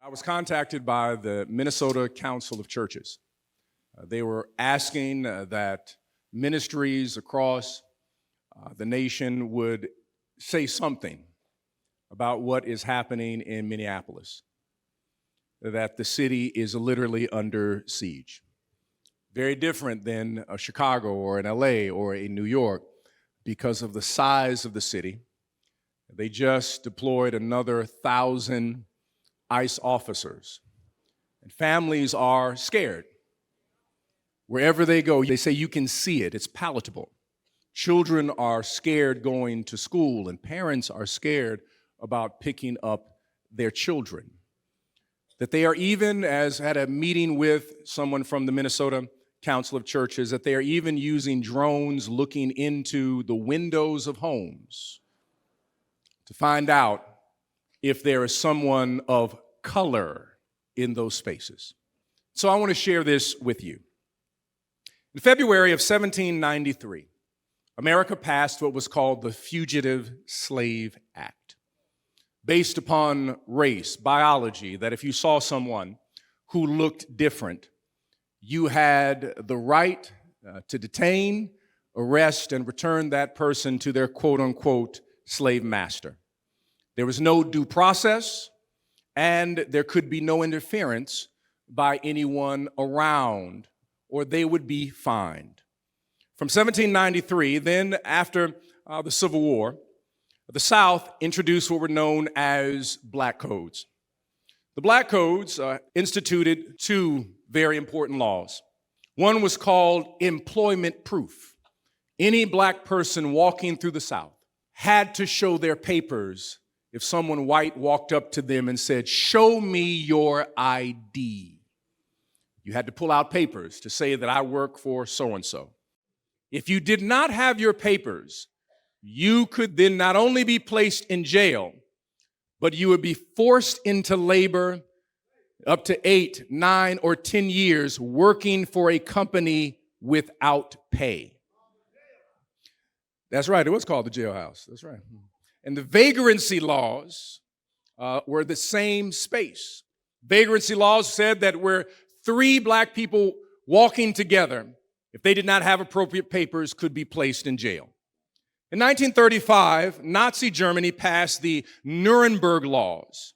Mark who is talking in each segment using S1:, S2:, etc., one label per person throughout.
S1: I was contacted by the Minnesota Council of Churches. They were asking that ministries across the nation would say something about what is happening in Minneapolis, that the city is literally under siege. Very different than a Chicago or an LA or a New York because of the size of the city. They just deployed another 1,000 ICE officers. And families are scared. Wherever they go, they say you can see it, it's palatable. Children are scared going to school, and parents are scared about picking up their children. That they are even, as had a meeting with someone from the Minnesota Council of Churches, that they are even using drones looking into the windows of homes to find out if there is someone of color in those spaces. So I want to share this with you. In February of 1793, America passed what was called the Fugitive Slave Act, based upon race, biology, that if you saw someone who looked different, you had the right to detain, arrest, and return that person to their quote-unquote slave master. There was no due process, and there could be no interference by anyone around, or they would be fined. From 1793, then after the Civil War, the South introduced what were known as black codes. The black codes instituted two very important laws. One was called employment proof. Any black person walking through the South had to show their papers if someone white walked up to them and said, "Show me your ID." You had to pull out papers to say that I work for so-and-so. If you did not have your papers, you could then not only be placed in jail, but you would be forced into labor up to 8, 9, or 10 years working for a company without pay. That's right, it was called the jailhouse. That's right. And the vagrancy laws were the same space. Vagrancy laws said that where 3 black people walking together, if they did not have appropriate papers, could be placed in jail. In 1935, Nazi Germany passed the Nuremberg laws.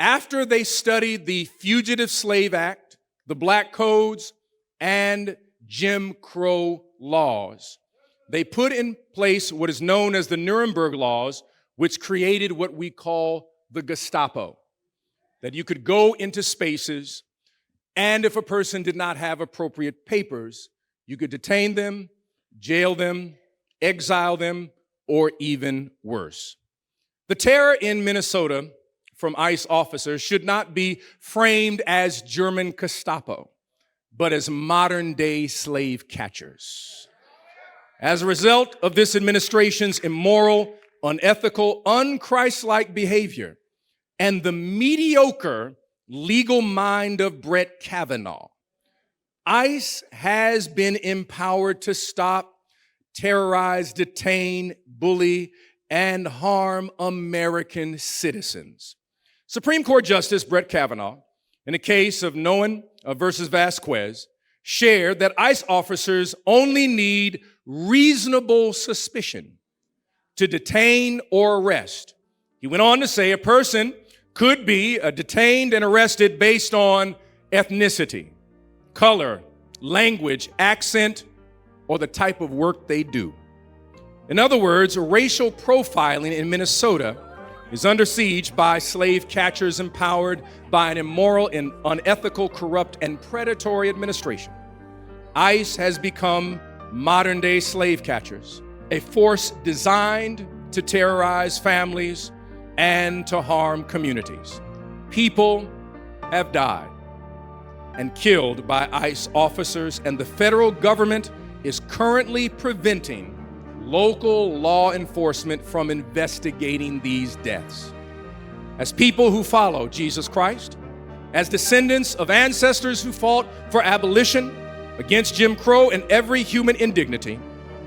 S1: After they studied the Fugitive Slave Act, the Black Codes, and Jim Crow laws, they put in place what is known as the Nuremberg laws, which created what we call the Gestapo, that you could go into spaces, and if a person did not have appropriate papers, you could detain them, jail them, exile them, or even worse. The terror in Minnesota from ICE officers should not be framed as German Gestapo, but as modern-day slave catchers. As a result of this administration's immoral, unethical, unchristlike behavior and the mediocre legal mind of Brett Kavanaugh, ICE has been empowered to stop, terrorize, detain, bully, and harm American citizens. Supreme Court Justice Brett Kavanaugh, in the case of Noen versus Vasquez, shared that ICE officers only need reasonable suspicion to detain or arrest. He went on to say a person could be detained and arrested based on ethnicity, color, language, accent, or the type of work they do. In other words, racial profiling in Minnesota is under siege by slave catchers empowered by an immoral and unethical, corrupt, and predatory administration. ICE has become modern-day slave catchers, a force designed to terrorize families and to harm communities. People have died and killed by ICE officers, and the federal government is currently preventing local law enforcement from investigating these deaths. As people who follow Jesus Christ, as descendants of ancestors who fought for abolition against Jim Crow and every human indignity,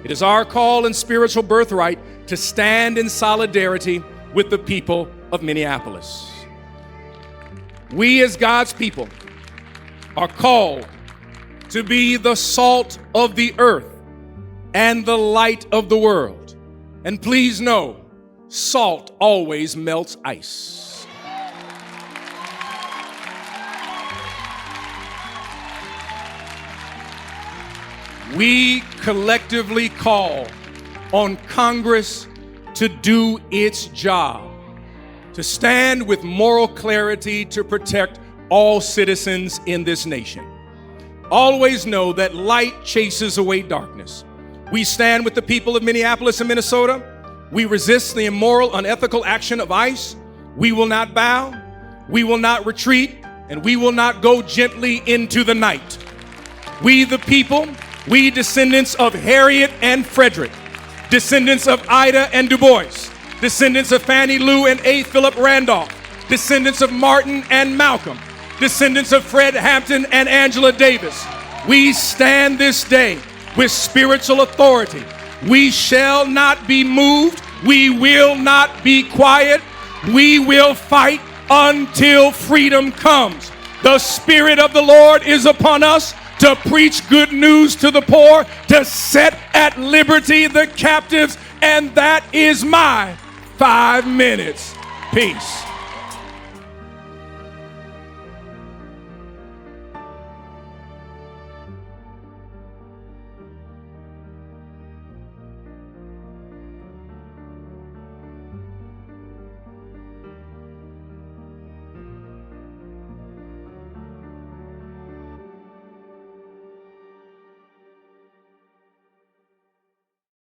S1: it is our call and spiritual birthright to stand in solidarity with the people of Minneapolis. We as God's people are called to be the salt of the earth and the light of the world. And please know, salt always melts ice. We collectively call on Congress to do its job, to stand with moral clarity to protect all citizens in this nation. Always know that light chases away darkness. We stand with the people of Minneapolis and Minnesota. We resist the immoral, unethical action of ICE. We will not bow, we will not retreat, and we will not go gently into the night. We the people, we descendants of Harriet and Frederick, descendants of Ida and Du Bois, descendants of Fannie Lou and A. Philip Randolph, descendants of Martin and Malcolm, descendants of Fred Hampton and Angela Davis. We stand this day with spiritual authority. We shall not be moved. We will not be quiet. We will fight until freedom comes. The Spirit of the Lord is upon us to preach good news to the poor, to set at liberty the captives, and that is my 5 minutes. Peace.